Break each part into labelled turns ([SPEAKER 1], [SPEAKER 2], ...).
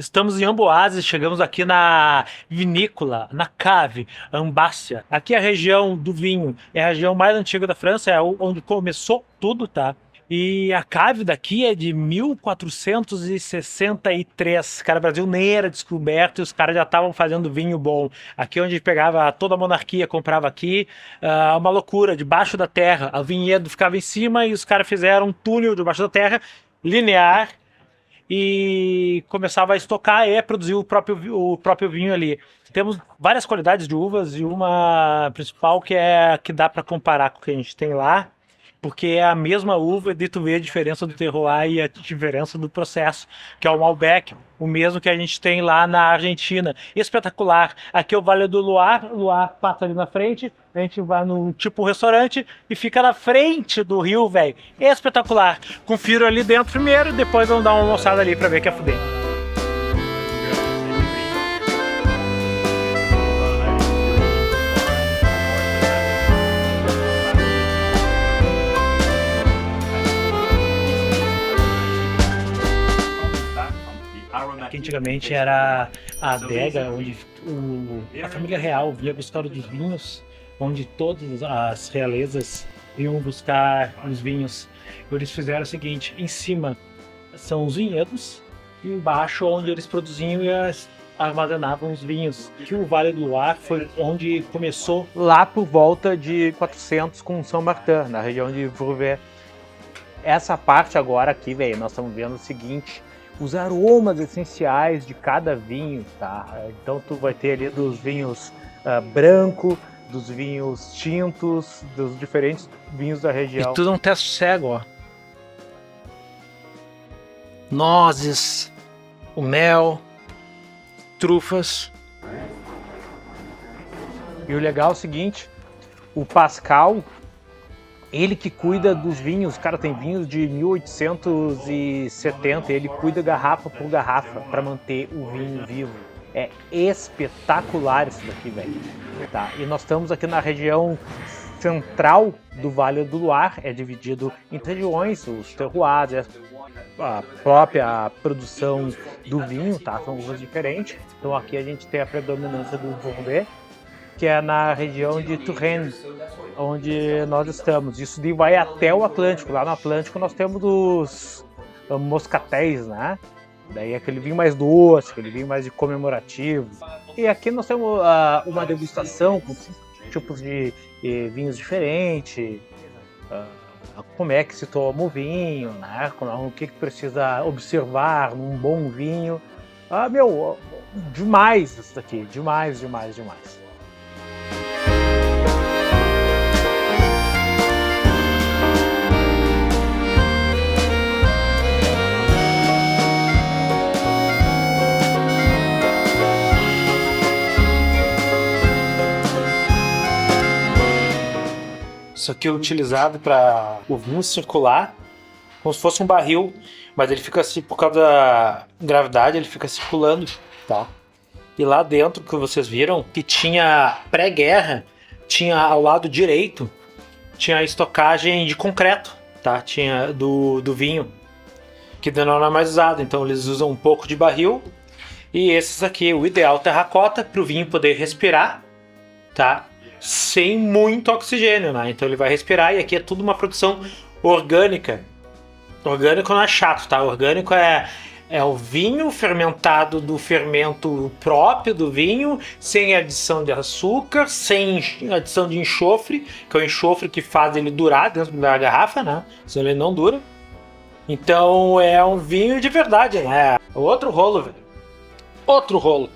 [SPEAKER 1] Estamos em Amboase, chegamos aqui na vinícola, na Cave Ambácia. Aqui é a região do vinho, é a região mais antiga da França, é onde começou tudo, tá? E a Cave daqui é de 1463. Cara, o Brasil nem era descoberto e os caras já estavam fazendo vinho bom. Aqui onde pegava toda a monarquia, comprava aqui. Uma loucura, debaixo da terra. O vinhedo ficava em cima e os caras fizeram um túnel debaixo da terra, linear, e começava a estocar e produzir o próprio vinho ali. Temos várias qualidades de uvas e uma principal que é a que dá para comparar com o que a gente tem lá, porque é a mesma uva e tu vê a diferença do terroir e a diferença do processo, que é o Malbec, o mesmo que a gente tem lá na Argentina. Espetacular. Aqui é o Vale do Loire, o Loire passa ali na frente, a gente vai no tipo restaurante e fica na frente do rio, velho. Espetacular. Confiro ali dentro primeiro, depois vamos dar uma almoçada ali pra ver que é fuder. Que antigamente era a adega onde a família real vinha buscar os vinhos, onde todas as realezas iam buscar os vinhos. Eles fizeram o seguinte: em cima são os vinhedos e embaixo onde eles produziam e armazenavam os vinhos. Que o Vale do Loire foi onde começou lá por volta de 400 com São Martin, na região de Vouvray. Essa parte agora aqui, velho, nós estamos vendo o seguinte: os aromas essenciais de cada vinho, tá? Então tu vai ter ali dos vinhos branco, dos vinhos tintos, dos diferentes vinhos da região. E tudo é um teste cego, ó. Nozes, o mel, trufas. E o legal é o seguinte: o Pascal, ele que cuida dos vinhos, cara, tem vinhos de 1870, ele cuida garrafa por garrafa para manter o vinho vivo. É espetacular isso daqui, velho. Tá? E nós estamos aqui na região central do Vale do Loire, é dividido em regiões, os terroirs, a própria produção do vinho, tá? São uvas diferentes. Então aqui a gente tem a predominância do Vouvray, que é na região de Touraine, onde nós estamos. Isso vai até o Atlântico. Lá no Atlântico nós temos os moscatéis, né? Daí aquele vinho mais doce, aquele vinho mais de comemorativo. E aqui nós temos uma degustação com 5 tipos de vinhos diferentes. Como é que se toma o vinho, né? O que precisa observar num bom vinho. Demais isso daqui. Demais, demais, demais. Isso aqui é utilizado para o vinho circular, como se fosse um barril, mas ele fica assim, por causa da gravidade, ele fica circulando, tá? E lá dentro, que vocês viram, que tinha pré-guerra, tinha ao lado direito, tinha a estocagem de concreto, tá? Tinha do vinho, que não é mais usado, então eles usam um pouco de barril. E esses aqui, o ideal terracota, para o vinho poder respirar, tá? Sem muito oxigênio, né? Então ele vai respirar, e aqui é tudo uma produção orgânica. Orgânico não é chato, tá? Orgânico é o vinho fermentado do fermento próprio do vinho, sem adição de açúcar, sem adição de enxofre, que é o enxofre que faz ele durar dentro da garrafa, né? Senão ele não dura. Então é um vinho de verdade, né? Outro rolo, velho. Outro rolo.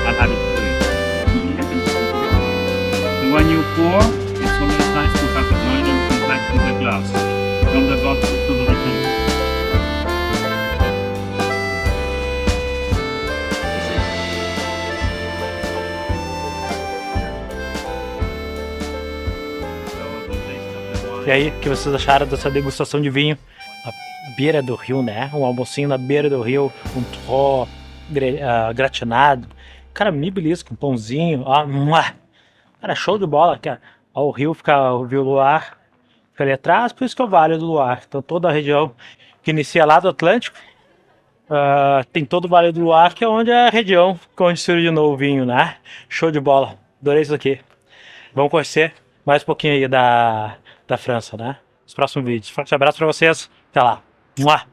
[SPEAKER 2] I'll have it for you. So when you pour, it's always nice to have the boiler come back to the glass, from the bottle to the tank.
[SPEAKER 1] E aí, o que vocês acharam dessa degustação de vinho? À beira do rio, né? Um almocinho na beira do rio, um torró gratinado. Cara, me belisca, um pãozinho. Ó, cara, show de bola, cara. Ó, o rio o luar fica ali atrás, por isso que é o Vale do Luar. Então toda a região que inicia lá do Atlântico, tem todo o Vale do Luar, que é onde é a região onde se originou o vinho, né? Show de bola. Adorei isso aqui. Vamos conhecer mais um pouquinho aí da França, né? Nos próximos vídeos. Forte abraço pra vocês. Até lá.